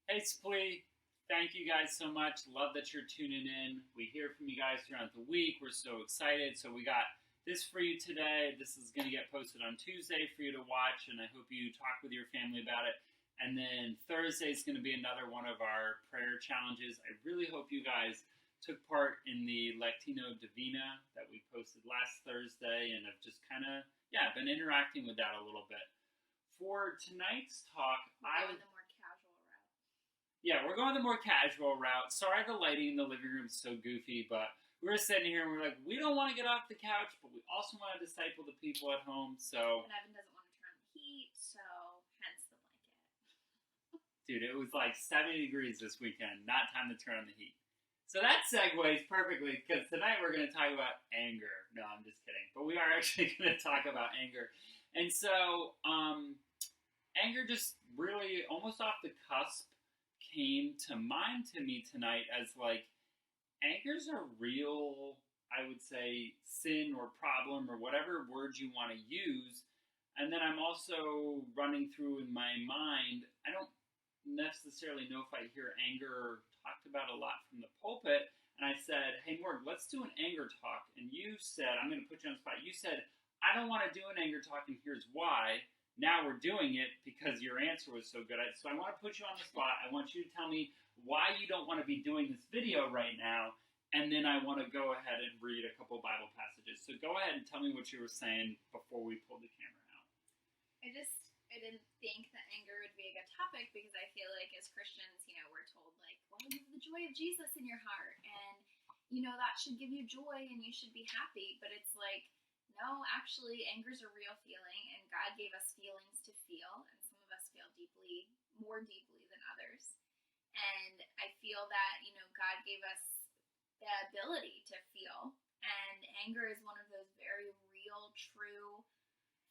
Hey, Splee. Thank you guys so much. Love that you're tuning in. We hear from you guys throughout the week. We're so excited. So, we got this for you today. This is going to get posted on Tuesday for you to watch, and I hope you talk with your family about it. And then Thursday is going to be another one of our prayer challenges. I really hope you guys took part in the Lectino Divina that we posted last Thursday and have just kind of, been interacting with that a little bit. For tonight's talk, we're going the more casual route. Sorry the lighting in the living room is so goofy, but we were sitting here and we're like, we don't want to get off the couch, but we also want to disciple the people at home, so... And Evan doesn't want to turn on the heat, so hence the blanket. Dude, it was like 70 degrees this weekend. Not time to turn on the heat. So that segues perfectly, because tonight we're going to talk about anger. No, I'm just kidding. But we are actually going to talk about anger. And so, anger just really, almost off the cusp, came to mind to me tonight as like, anger's a real, I would say, sin or problem or whatever word you want to use. And then I'm also running through in my mind, I don't necessarily know if I hear anger talked about a lot from the pulpit. And I said, hey, Morgan, let's do an anger talk. And you said, I'm going to put you on the spot. You said, I don't want to do an anger talk, and here's why. Now we're doing it because your answer was so good. So I want to put you on the spot. I want you to tell me why you don't want to be doing this video right now. And then I want to go ahead and read a couple Bible passages. So go ahead and tell me what you were saying before we pulled the camera out. I didn't think that anger would be a good topic because I feel like as Christians, we're told like, well, you have the joy of Jesus in your heart, and that should give you joy and you should be happy. But it's like, no, actually, anger is a real feeling, and God gave us feelings to feel, and some of us feel deeply, more deeply than others. And I feel that, God gave us the ability to feel, and anger is one of those very real, true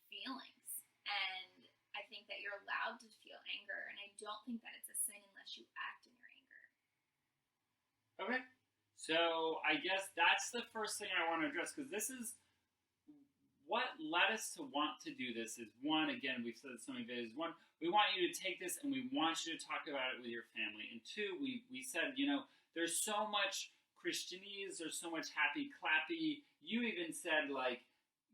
feelings. And I think that you're allowed to feel anger, and I don't think that it's a sin unless you act in your anger. Okay. So I guess that's the first thing I want to address, because this is what led us to want to do this. Is one, again, we've said so many videos, one, we want you to take this and we want you to talk about it with your family. And two, we said, there's so much Christianese, there's so much happy clappy. You even said, like,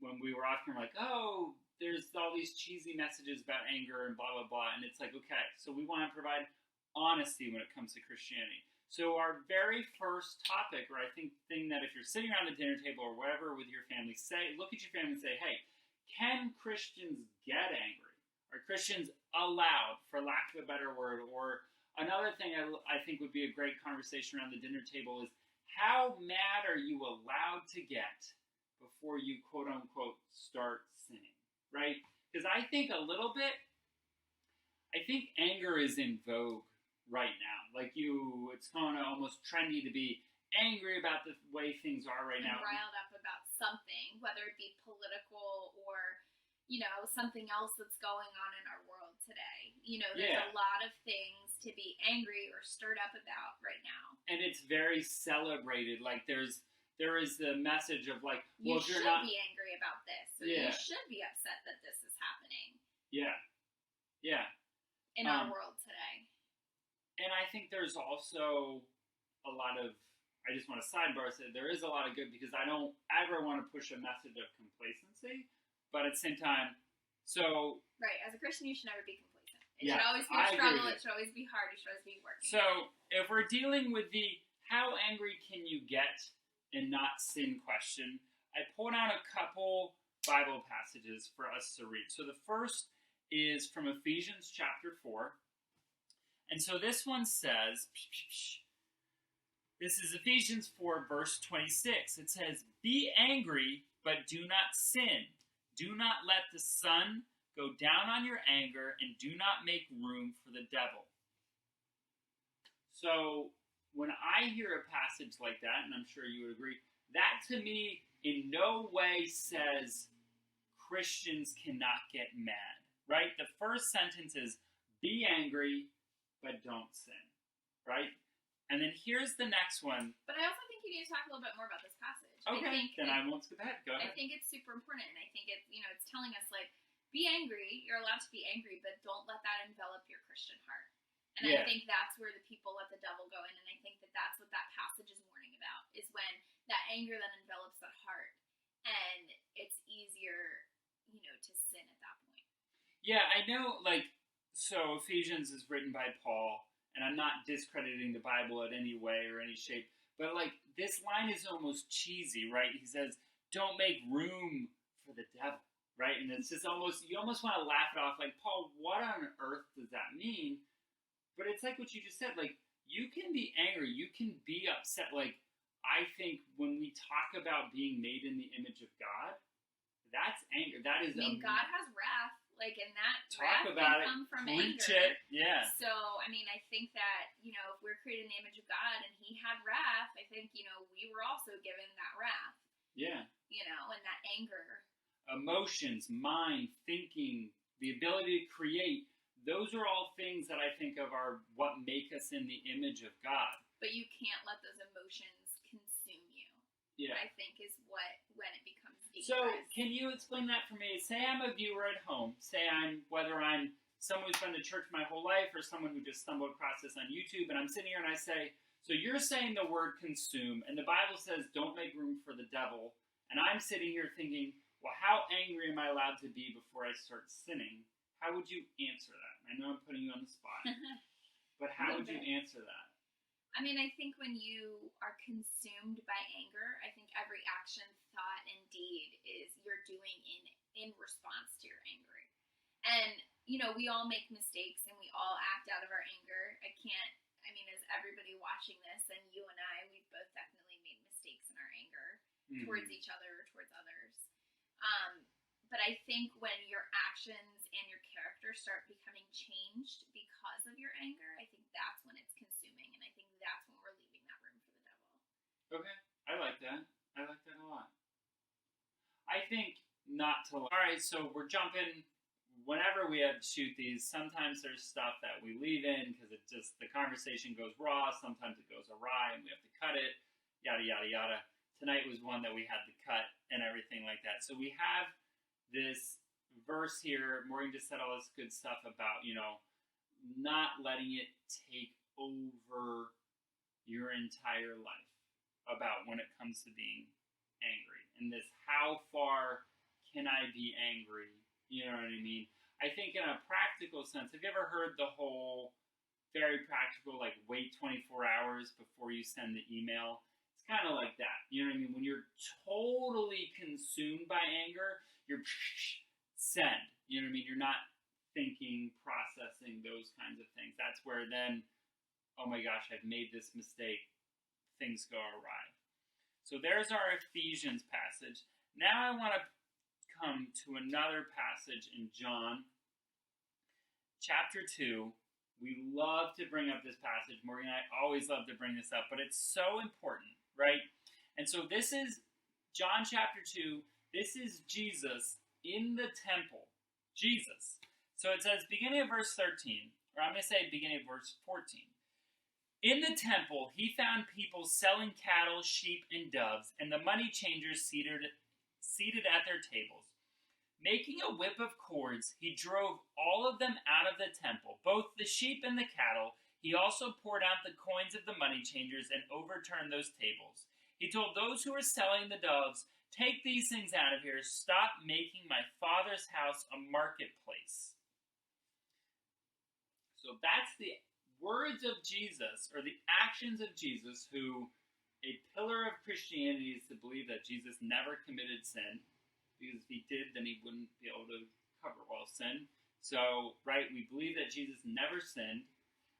when we were off camera, like, oh, there's all these cheesy messages about anger and blah, blah, blah. And it's like, okay, so we want to provide honesty when it comes to Christianity. So our very first topic, or I think thing that if you're sitting around the dinner table or whatever with your family, look at your family and say, hey, can Christians get angry? Are Christians allowed, for lack of a better word? Or another thing I think would be a great conversation around the dinner table is, how mad are you allowed to get before you, quote unquote, start sinning, right? Because I think anger is in vogue right now. Like it's kind of almost trendy to be angry about the way things are right now. Riled up about something, whether it be political or, something else that's going on in our world today. There's a lot of things to be angry or stirred up about right now. And it's very celebrated. Like there is the message of like, well, you should be angry about this. Or you should be upset that this is happening. Yeah. Yeah. In our world today. And I think there's also a lot of, I just want to sidebar say, there is a lot of good, because I don't ever want to push a message of complacency, but at the same time, Right, as a Christian, you should never be complacent. It should always be a struggle, it should always be hard, you should always be working. So, if we're dealing with the how angry can you get and not sin question, I pulled out a couple Bible passages for us to read. So the first is from Ephesians chapter 4. And so this one says, this is Ephesians 4, verse 26. It says, be angry, but do not sin. Do not let the sun go down on your anger, and do not make room for the devil. So when I hear a passage like that, and I'm sure you would agree, that to me in no way says Christians cannot get mad, right? The first sentence is, be angry, but don't sin, right? And then here's the next one. But I also think you need to talk a little bit more about this passage. Okay, I won't skip ahead. Go ahead. I think it's super important, and I think it's it's telling us, like, be angry. You're allowed to be angry, but don't let that envelop your Christian heart. And Yeah. I think that's where the people let the devil go in, and I think that that's what that passage is warning about, is when that anger that envelops that heart, and it's easier, to sin at that point. Yeah, I know, so Ephesians is written by Paul, and I'm not discrediting the Bible in any way or any shape, but, this line is almost cheesy, right? He says, don't make room for the devil, right? And it's just you almost want to laugh it off, like, Paul, what on earth does that mean? But it's like what you just said, you can be angry, you can be upset. I think when we talk about being made in the image of God, that's anger. That is God has wrath, and that talk wrath about can come from preach anger. it, yeah. So, I think that, if we're created in the image of God and he had wrath, I think, we were also given that wrath. Yeah. And that anger. Emotions, mind, thinking, the ability to create, those are all things that I think of are what make us in the image of God. But you can't let those emotions consume you. Yeah. I think is when it becomes dangerous. So, can you explain that for me? Say I'm a viewer at home. Say whether I'm someone who's been to church my whole life or someone who just stumbled across this on YouTube, and I'm sitting here and I say, so you're saying the word consume, and the Bible says don't make room for the devil, and I'm sitting here thinking, well, how angry am I allowed to be before I start sinning? How would you answer that? I know I'm putting you on the spot, but how would you answer that? I think when you are consumed by anger, I think every action, thought, and deed is you're doing in response to your anger. And, we all make mistakes and we all act out of our anger. As everybody watching this, and you and I, we've both definitely made mistakes in our anger towards each other or towards others. But I think when your actions and your character start becoming changed because of your anger, I think that's when it's consuming, and I think that's when we're leaving that room for the devil. Okay, I like that. I like that a lot. I think not to... All right, so we're jumping... Whenever we have to shoot these, sometimes there's stuff that we leave in because the conversation goes raw, sometimes it goes awry and we have to cut it, yada, yada, yada. Tonight was one that we had to cut and everything like that. So we have this verse here. Morgan just said all this good stuff about, not letting it take over your entire life about when it comes to being angry. And this, how far can I be angry? You know what I mean? I think in a practical sense, have you ever heard the whole very practical, wait 24 hours before you send the email? It's kind of like that. You know what I mean? When you're totally consumed by anger, you're send. You know what I mean? You're not thinking, processing, those kinds of things. That's where then, oh my gosh, I've made this mistake. Things go awry. So there's our Ephesians passage. Now I want to come to another passage in John chapter 2. We love to bring up this passage. Morgan and I always love to bring this up, but it's so important, right? And so this is John chapter 2. This is Jesus in the temple. Jesus. So it says, beginning of verse 13, or I'm going to say beginning of verse 14. In the temple, he found people selling cattle, sheep, and doves, and the money changers seated at their tables. Making a whip of cords, he drove all of them out of the temple, both the sheep and the cattle. He also poured out the coins of the money changers and overturned those tables. He told those who were selling the doves, take these things out of here. Stop making my Father's house a marketplace. So that's the words of Jesus, or the actions of Jesus, who a pillar of Christianity is to believe that Jesus never committed sin. Because if he did, then he wouldn't be able to cover all sin. So, right, we believe that Jesus never sinned.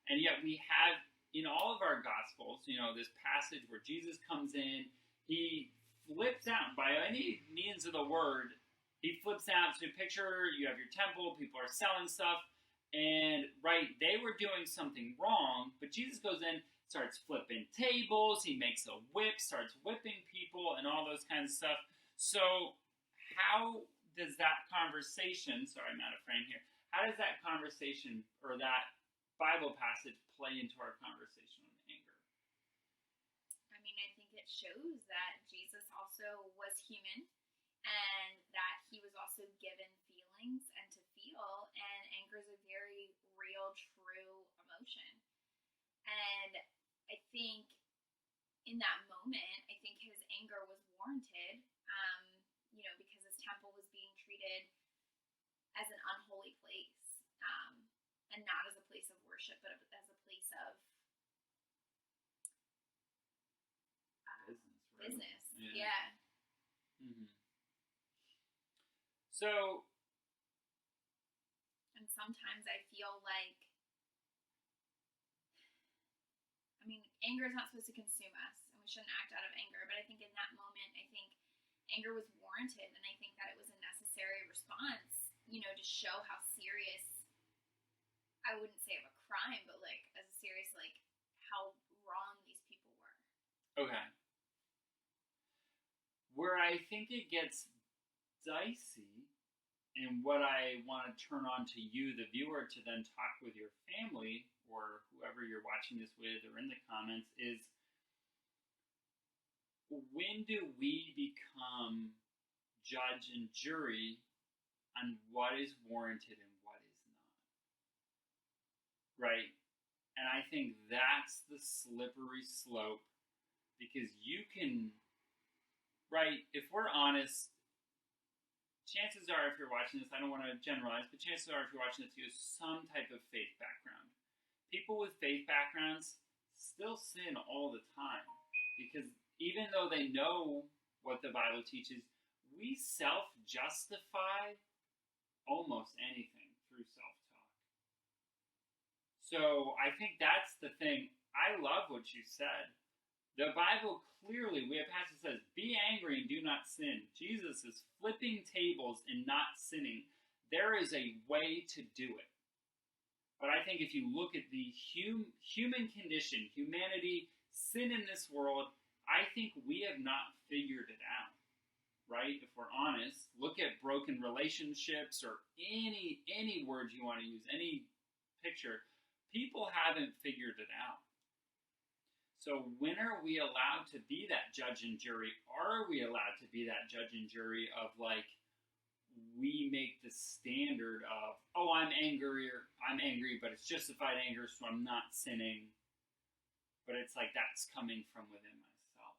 And yet we have, in all of our Gospels, this passage where Jesus comes in, he flips out, by any means of the word, he flips out. So picture, you have your temple, people are selling stuff, and, right, they were doing something wrong, but Jesus goes in, starts flipping tables, he makes a whip, starts whipping people, and all those kinds of stuff. So how does that conversation, sorry, I'm out of frame here, how does that conversation or that Bible passage play into our conversation on anger? I think it shows that Jesus also was human and that he was also given feelings and to feel, and anger is a very real, true emotion. think in that moment, I think his anger was warranted, because his temple was being treated as an unholy place, and not as a place of worship, but as a place of business. Yeah. Mm-hmm. So, and sometimes I feel like, anger is not supposed to consume us, and we shouldn't act out of anger, but I think in that moment, I think anger was warranted, and I think that it was a necessary response, to show how serious, I wouldn't say of a crime, but like as a serious, like how wrong these people were. Okay. Where I think it gets dicey, and what I want to turn on to you, the viewer, to then talk with your family or whoever you're watching this with or in the comments, is when do we become judge and jury on what is warranted and what is not? Right? And I think that's the slippery slope, because you can, right, if we're honest, chances are, if you're watching this, I don't want to generalize, but chances are, if you're watching this, you have some type of faith background. People with faith backgrounds still sin all the time, because even though they know what the Bible teaches, we self-justify almost anything through self-talk. So I think that's the thing. I love what you said. The Bible clearly, we have passage that says, be angry and do not sin. Jesus is flipping tables and not sinning. There is a way to do it. But I think if you look at the human condition, humanity, sin in this world, I think we have not figured it out, right? If we're honest, look at broken relationships or any word you want to use, any picture. People haven't figured it out. So when are we allowed to be that judge and jury? Are we allowed to be that judge and jury of, like, we make the standard of, oh, I'm angry, but it's justified anger, so I'm not sinning. But it's like that's coming from within myself.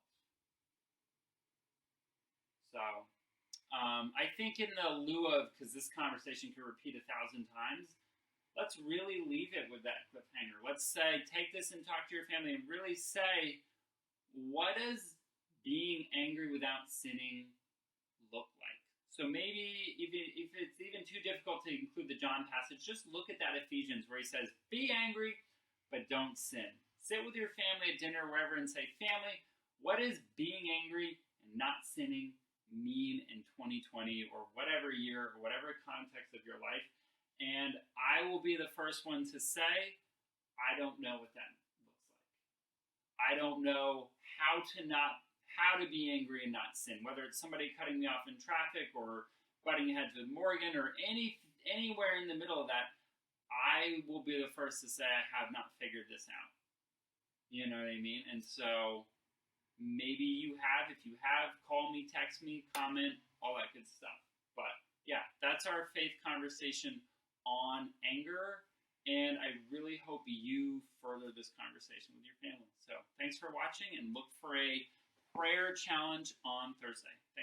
So I think in the lieu of, because this conversation could repeat 1,000 times, let's really leave it with that cliffhanger. Let's say, take this and talk to your family and really say, what does being angry without sinning look like? So maybe if it's even too difficult to include the John passage, just look at that Ephesians where he says, be angry, but don't sin. Sit with your family at dinner or wherever and say, family, what does being angry and not sinning mean in 2020 or whatever year or whatever context of your life? And I will be the first one to say, I don't know what that looks like. I don't know how to be angry and not sin, whether it's somebody cutting me off in traffic or butting heads with Morgan or anywhere in the middle of that. I will be the first to say I have not figured this out. You know what I mean? And so maybe you have. If you have, call me, text me, comment, all that good stuff. But yeah, that's our faith conversation on anger. And I really hope you further this conversation with your family. So thanks for watching, and look for a prayer challenge on Thursday. Thanks.